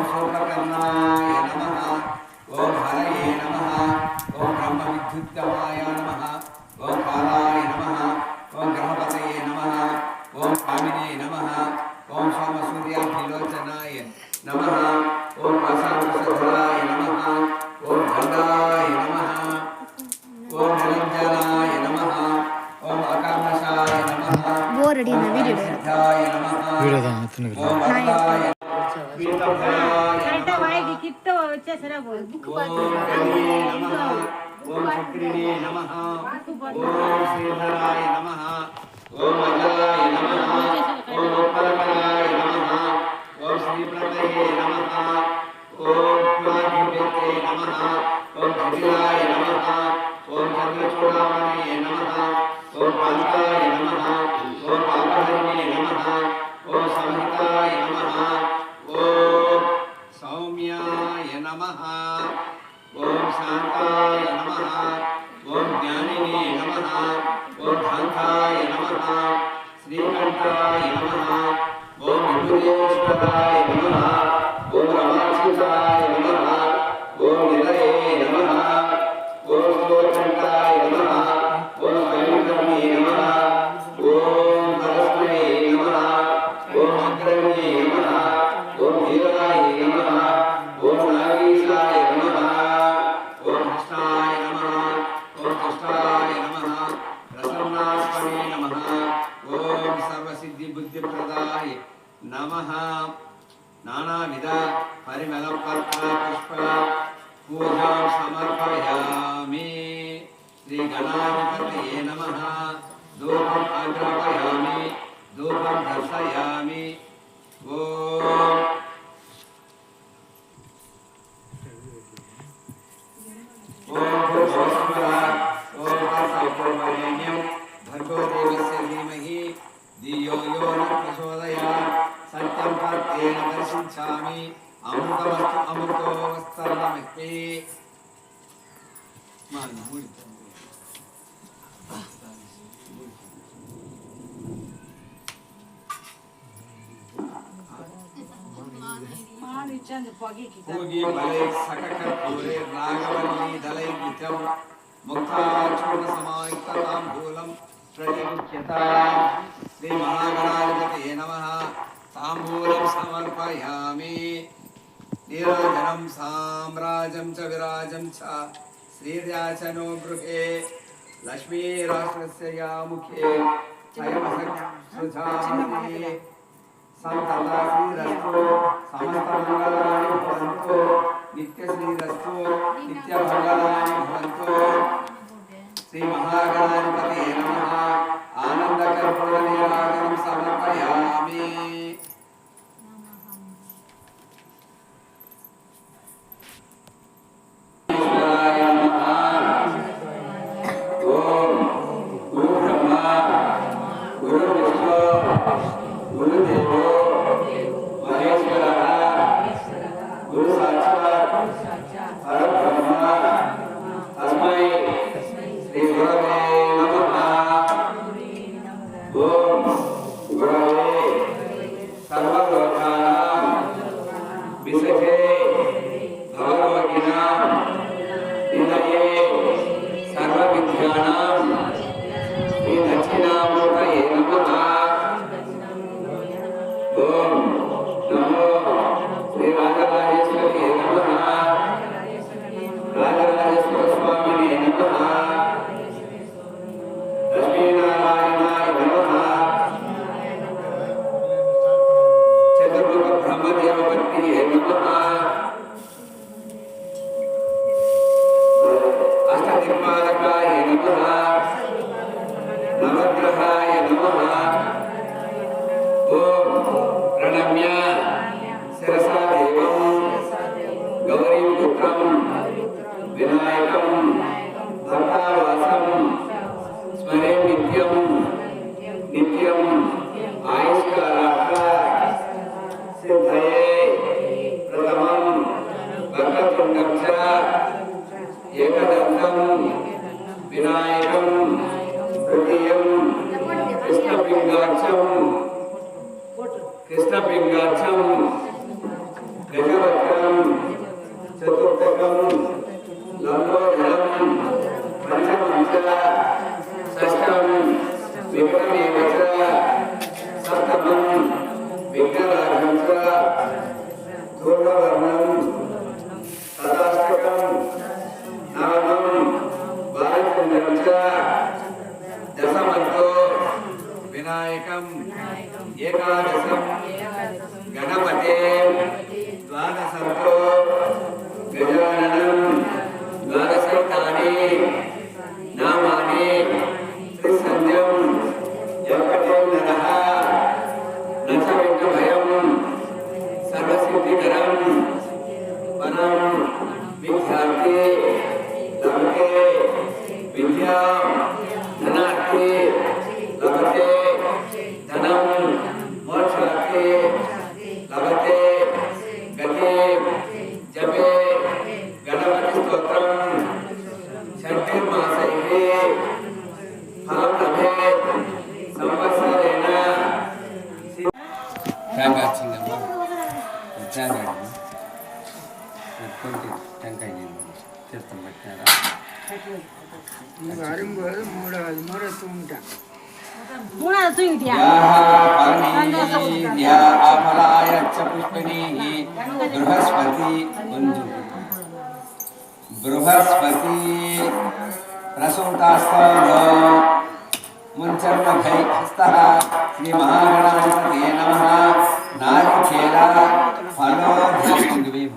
सूर्पकर्णाय नमः ओम हरये नमः ओम ब्रह्मविद्युत्गमाय नमः ओम कालाय नमः ओम ग्रहपतये नमः ओम कामिने नमः ओम सोमसूर्याभिलोचनाय नमः ओम पाशाकुशधराय नमः ओम गंगाय नमः ओम निरंजनाय नमः ओम अकर्मशाय नमः बोरडी ना वीडियो वीडियो दा ओम अल्लाय पीतभयाय करेक्ट वाइड कित्तो వచ్చేసరా బుక్ ओम गणिये नमः ओम चक्रिणे नमः ओम श्रीधराय नमः ओम अजलाय नमः ओम उत्पलकराय नमः ओम श्रीप्रतये नमः ओम स्वाधिपते नमः ओम जटिलाय नमः ओम चंद्रचूडामणये नमः ओम कांताय नमः ओम पापहरिणे नमः ओम संहिताय नमः ओम सौम्याय नमः ओम शांताय नमः ओम ज्ञानिने नमः ओम धांताय नमः श्रीकंठाय नमः ओम विभुदेश्वराय नमः ओम रमाचिताय नमः ओम निलये नमः ओम श्लोकंठाय नमः ओम स्वयंकर्णे नमः ओम परस्मये नमः ओम अग्रणे नमः ओम धीराय नमः ओम नागेशाय नमः ओम हस्ताय नमः ओम दुष्टाय नमः प्रसन्नात्मने नमः ओम सर्वसिद्धिबुद्धिप्रदाय नमः नानाविध परिमलपत्र पुष्प पूजां समर्पयामि श्री गणाधिपतये नमः धूपम् आग्रापयामि धूपं दर्शयामि ओम ओम भूर्भुवस्सुः ओम तत्सवितुर्वरेण्यं भर्गो देवस्य धीमहि धियो यो न प्रचोदयात् सत्यं सत्येन दर्शिंचामि अमृतमस्तु अमृतो वस्तर्वमस्ति पूगी बले सककर्पूरे रागवल्ली दलै नित्यं मुक्ताचूर्णसमायुक्तताम्बूलं प्रतिमुख्यताम् श्री महागणाधिपतये नमः ताम्बूलं समर्पयामि नीराजनं साम्राजं च विराजं च श्रीर्याचनो गृहे लक्ष्मीराष्ट्रस्य या मुखे छयमसृजामि संतता श्रीरस्तु समस्तमङ्गलानि भवन्तु नित्यश्रीरस्तु नित्यमङ्गलानि भवन्तु श्री महागणाधिपतये नमः आनन्दकर्पूरनीराजनं समर्पयामि कृष्ण पिंगाचम गजवत पूर्णवर्णं तथाष्टकं नामं वायुपुण्यं च दशमन्तो विनायकम् एकादशं गणपते द्वादशन्तो गजाननं द्वादशैतानि नामानि त्रिसन्ध्यं यत्कटेन्द्रः न च विघ्नभयं सर्वसिद्धिकरं वरं विद्यार्थे लभते विद्यां धनार्थे लभते धनं मोक्षार्थे लभते गते जपे गणपतिस्तोत्रं षड्भिर्मासैः फलं लभेत् संवत्सरेण టెంకాయ వచ్చిందమ్మా వచ్చాను కొంచెం టెంకాయ నేను తీర్థం పెట్టినారా బృహస్పతి బృహస్పతి ప్రసూతాస్తో ముంచర్మఘై హస్తః శ్రీ మహాగణాధిపతయే నమః నారికేల ఫలోధ్యాయం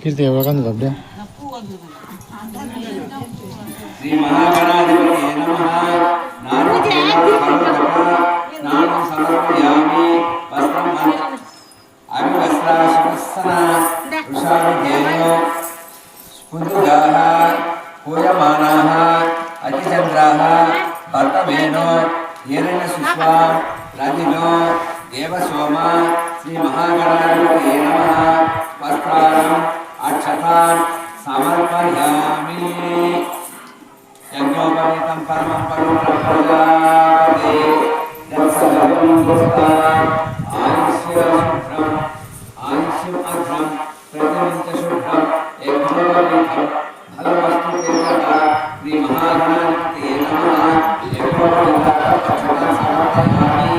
ಕೀರ್ತಿ ಯಾವಾಗಂದ್ರೆ ಒಬ್ಬ శ్రీ మహాగణాధిపతయే నమః నారికేల స్నానం సమర్పయామి వస్త్రం అవివస్త్రాశుభస్సన వృషారుధేనో స్ఫుదుగాః పూయమానాః అతిచంద్రాః భర్తమేనో హిరణ్యశుష్వా రజినో దేవసోమ శ్రీ మహాగణాధిపతయే నమః వస్త్రాన్ అక్షతాన్ సమర్పయామి యజ్ఞోపవీతం పరమం పవిత్రం ప్రజాపతే యత్సర్వం పుష్పాన్ ఆయుష్యశుభ్రం ఆయుష్యం అఘ్రం ప్రతిమంచ శుభ్రం యజ్ఞోపవీతం ఫలవస్తు కేతః శ్రీ మహాగణాధిపతయే నమః యజ్ఞోపవీతం అక్షతాన్ సమర్పయామి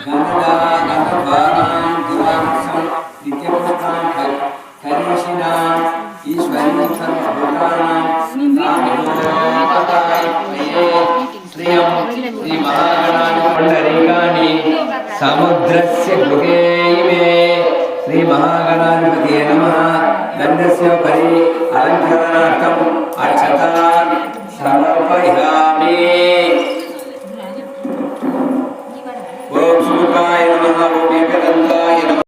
గంధా గంధద్వారాన్ దుర్వాక్షం నిత్యపుష్పాన్ కరీషిణాం ఈశ్వరీ సర్వభూతానాం శ్రియం శ్రీ మహాగణాధిపండరీకాని సముద్రస్య గృహే ఇమే శ్రీ మహాగణాధిపతయే నమః గంధస్యోపరి అలంకరణార్థం